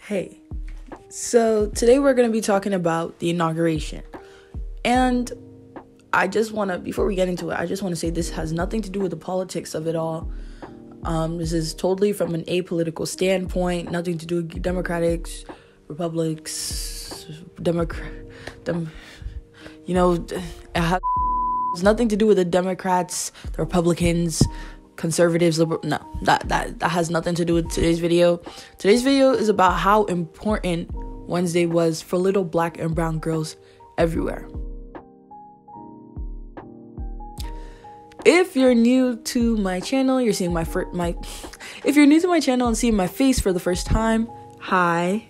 Hey, so today we're going to be talking about the inauguration. And before we get into it, I just want to say this has nothing to do with the politics of it all. This is totally from an apolitical standpoint, nothing to do with Democrats, Republics, it has nothing to do with the Democrats, the Republicans, conservatives, liberal. No, that has nothing to do with today's video. Today's video is about how important Wednesday was for little black and brown girls everywhere. If you're new to my channel, you're seeing if you're new to my channel and seeing my face for the first time, hi,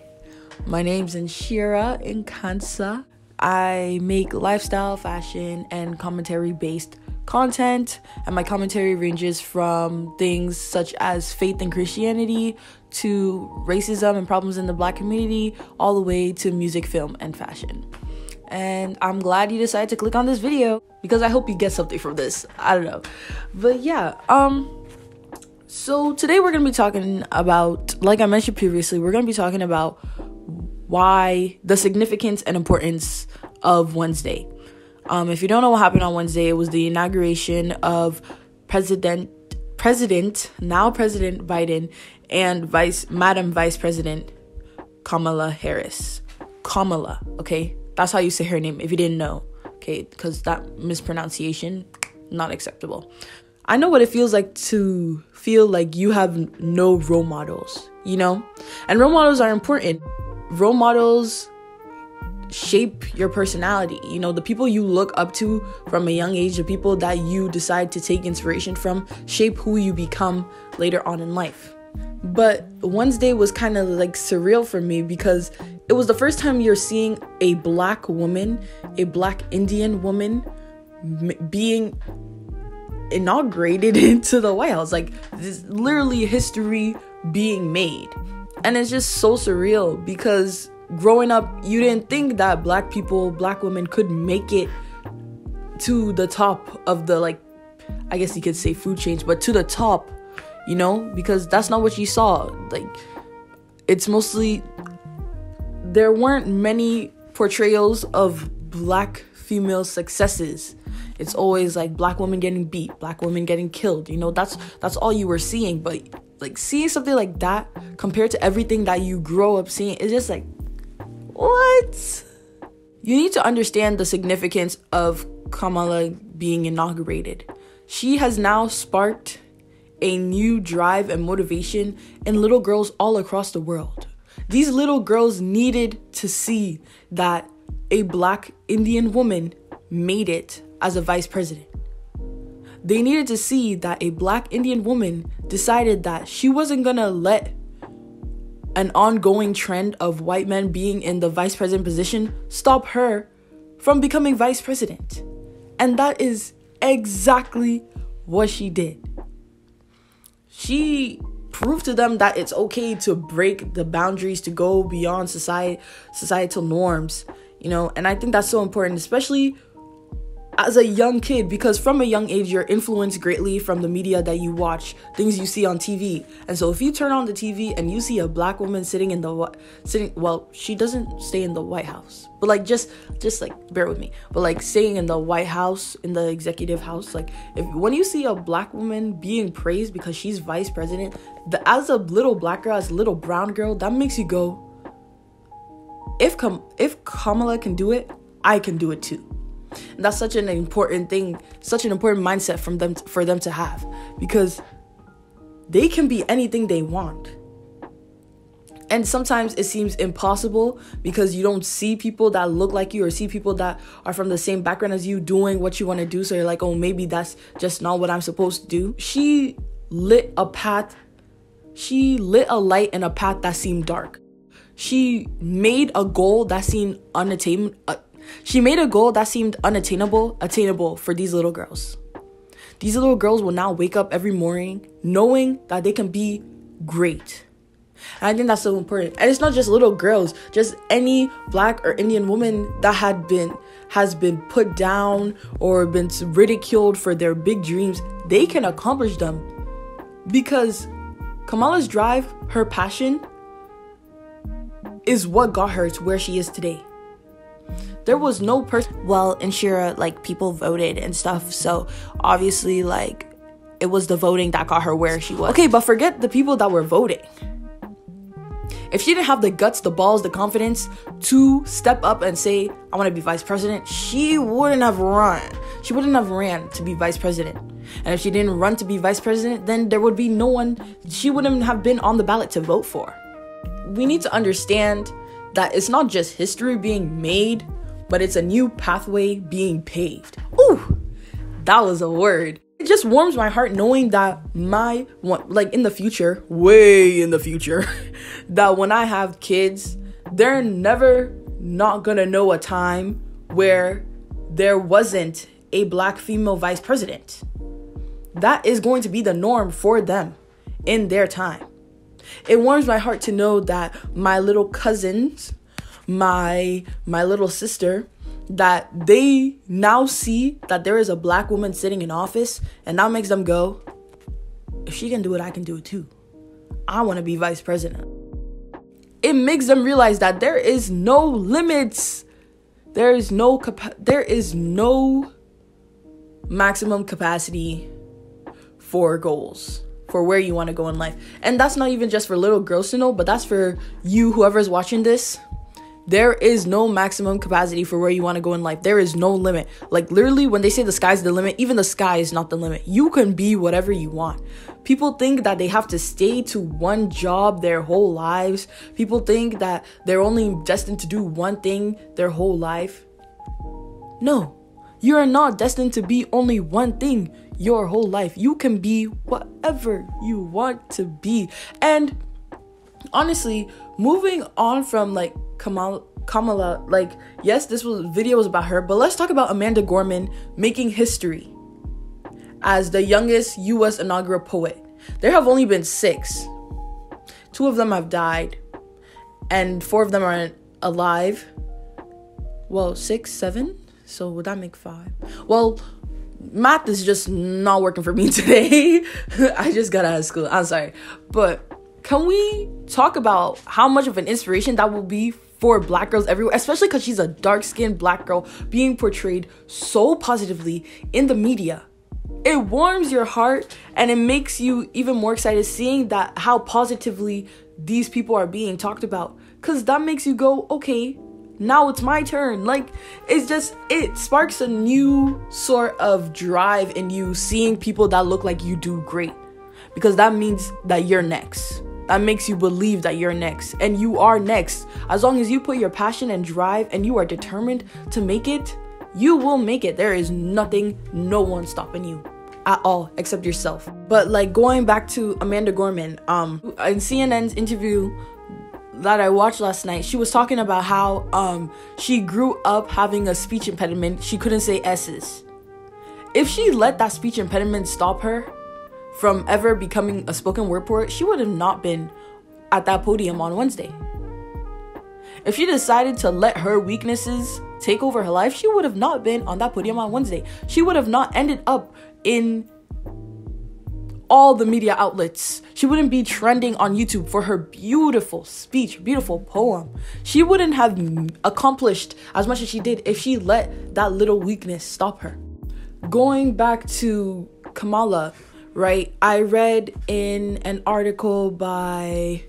my name's insheeruh in Kansa. I make lifestyle, fashion, and commentary based content, and my commentary ranges from things such as faith and Christianity to racism and problems in the black community, all the way to music, film, and fashion. And I'm glad you decided to click on this video because I hope you get something from this. I don't know, but yeah. So today we're gonna be talking about, like I mentioned previously, we're gonna be talking about why the significance and importance of Wednesday. If you don't know what happened on Wednesday, it was the inauguration of President Biden and Madam Vice President Kamala Harris. Kamala, okay? That's how you say her name if you didn't know, okay? Because that mispronunciation, not acceptable. I know what it feels like to feel like you have no role models, you know? And role models are important. Role models shape your personality. You know, the people you look up to from a young age, the people that you decide to take inspiration from, shape who you become later on in life. But Wednesday was kind of like surreal for me because it was the first time you're seeing a black woman, a black Indian woman being inaugurated into the White House. Like, this literally history being made. And it's just so surreal because growing up, you didn't think that black women could make it to the top of the, like, I guess you could say food chain, but to the top, you know, because that's not what you saw. Like, it's mostly, there weren't many portrayals of black female successes. It's always like black women getting beat, black women getting killed, you know, that's all you were seeing. But like seeing something like that compared to everything that you grow up seeing, it's just like, what? You need to understand the significance of Kamala being inaugurated. She has now sparked a new drive and motivation in little girls all across the world. These little girls needed to see that a black Indian woman made it as a vice president. They needed to see that a black Indian woman decided that she wasn't gonna let an ongoing trend of white men being in the vice president position stop her from becoming vice president. And that is exactly what she did. She proved to them that it's okay to break the boundaries, to go beyond societal norms, you know. And I think that's so important, especially as a young kid, because from a young age, you're influenced greatly from the media that you watch, things you see on TV. And so if you turn on the TV and you see a black woman well, she doesn't stay in the White House, but like, just like, bear with me, but like staying in the White House, in the executive house, like when you see a black woman being praised because she's vice president, as a little black girl, as a little brown girl, that makes you go, if Kamala can do it, I can do it too. And that's such an important thing, such an important mindset for them to have, because they can be anything they want. And sometimes it seems impossible because you don't see people that look like you or see people that are from the same background as you doing what you want to do. So you're like, oh, maybe that's just not what I'm supposed to do. She lit a light in a path that seemed dark. She made a goal that seemed unattainable. Attainable for these little girls. These little girls will now wake up every morning knowing that they can be great. And I think that's so important. And it's not just little girls, just any black or Indian woman that has been put down or been ridiculed for their big dreams, they can accomplish them. Because Kamala's drive, her passion, is what got her to where she is today. There was no person. Well, insheeruh, like, people voted and stuff, so obviously, like, it was the voting that got her where she was. Okay, but forget the people that were voting. If she didn't have the guts, the balls, the confidence to step up and say, I want to be vice president, she wouldn't have run. She wouldn't have ran to be vice president. And if she didn't run to be vice president, then there would be no one, she wouldn't have been on the ballot to vote for. We need to understand that it's not just history being made, but it's a new pathway being paved. Ooh, that was a word. It just warms my heart knowing that in the future, way in the future, that when I have kids, they're never not gonna know a time where there wasn't a black female vice president. That is going to be the norm for them in their time. It warms my heart to know that my little cousins, my little sister, that they now see that there is a black woman sitting in office, and that makes them go, if she can do it, I can do it too. I want to be vice president. It makes them realize that there is no limits. There is no maximum capacity for goals, for where you want to go in life. And that's not even just for little girls to know, but that's for you, whoever's watching this. There is no maximum capacity for where you want to go in life. There is no limit. Like, literally, when they say the sky's the limit, even the sky is not the limit. You can be whatever you want. People think that they have to stay to one job their whole lives. People think that they're only destined to do one thing their whole life. No, you are not destined to be only one thing your whole life. You can be whatever you want to be. And honestly, moving on from like Kamala, like, yes, video was about her, but let's talk about Amanda Gorman making history as the youngest U.S. inaugural poet. There have only been 6. 2 of them have died, and 4 of them are alive. Well, 6, 7. So would that make 5? Well, math is just not working for me today. I just got out of school. I'm sorry, but can we talk about how much of an inspiration that will be for black girls everywhere, especially because she's a dark-skinned black girl being portrayed so positively in the media? It warms your heart, and it makes you even more excited seeing that how positively these people are being talked about, because that makes you go, okay, now it's my turn. Like, it sparks a new sort of drive in you seeing people that look like you do great, because that means that you're next. That makes you believe that you're next, and you are next. As long as you put your passion and drive and you are determined to make it, you will make it. There is nothing, no one stopping you at all except yourself. But like, going back to Amanda Gorman, in CNN's interview that I watched last night, she was talking about how she grew up having a speech impediment. She couldn't say S's. If she let that speech impediment stop her from ever becoming a spoken word poet, she would have not been at that podium on Wednesday. If she decided to let her weaknesses take over her life, she would have not been on that podium on Wednesday. She would have not ended up in all the media outlets. She wouldn't be trending on YouTube for her beautiful speech, beautiful poem. She wouldn't have accomplished as much as she did if she let that little weakness stop her. Going back to Kamala, right? I read in an article by...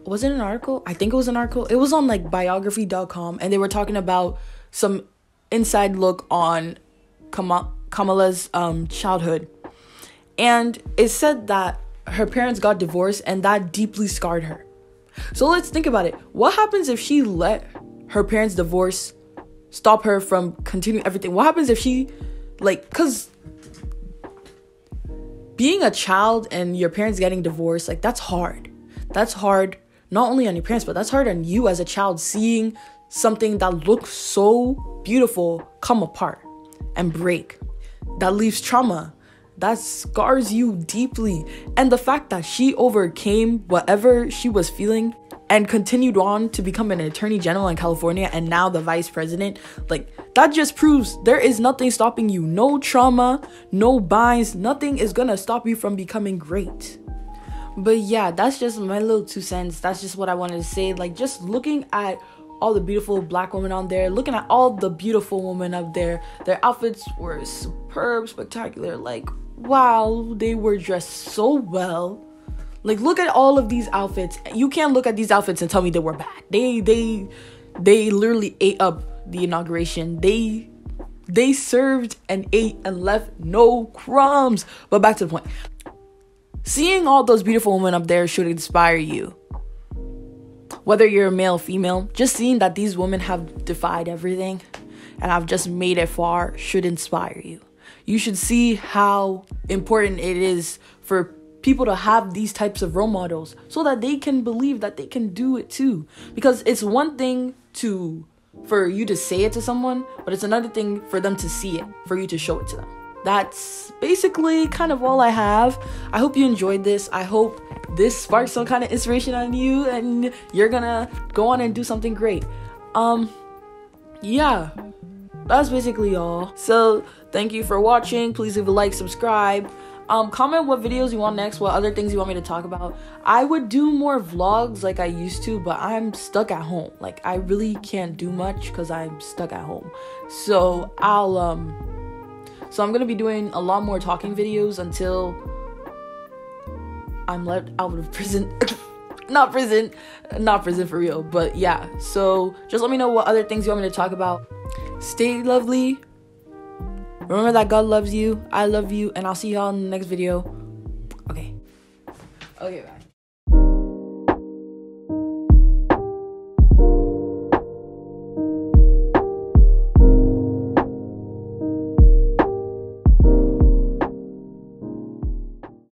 Was it an article? I think it was an article. It was on like biography.com, and they were talking about some inside look on Kamala's childhood. And it said that her parents got divorced, and that deeply scarred her. So let's think about it. What happens if she let her parents' divorce stop her from continuing everything? What happens if she, like, because being a child and your parents getting divorced, like, that's hard. That's hard, not only on your parents, but that's hard on you as a child, seeing something that looks so beautiful come apart and break. That leaves trauma. That scars you deeply. And the fact that she overcame whatever she was feeling and continued on to become an attorney general in California and now the vice president, like, that just proves there is nothing stopping you. No trauma, no binds, nothing is gonna stop you from becoming great. But yeah, that's just my little 2 cents. That's just what I wanted to say. Like, just looking at all the beautiful black women on there, looking at all the beautiful women up there, their outfits were superb, spectacular. Like, wow, they were dressed so well. Like, look at all of these outfits. You can't look at these outfits and tell me they were bad. They literally ate up the inauguration. They served and ate and left no crumbs. But back to the point. Seeing all those beautiful women up there should inspire you. Whether you're a male or female, just seeing that these women have defied everything and have just made it far should inspire you. You should see how important it is for people to have these types of role models so that they can believe that they can do it too. Because it's one thing for you to say it to someone, but it's another thing for them to see it, for you to show it to them. That's basically kind of all I have. I hope you enjoyed this. I hope this sparks some kind of inspiration on you and you're gonna go on and do something great. Yeah, that's basically all. So thank you for watching. Please leave a like, subscribe. Comment what videos you want next, what other things you want me to talk about. I would do more vlogs like I used to, but I'm stuck at home. Like, I really can't do much because I'm stuck at home. So I'm gonna be doing a lot more talking videos until I'm let out of prison. not prison for real, but yeah. So just let me know what other things you want me to talk about. Stay lovely. Remember that God loves you, I love you, and I'll see y'all in the next video. Okay, bye.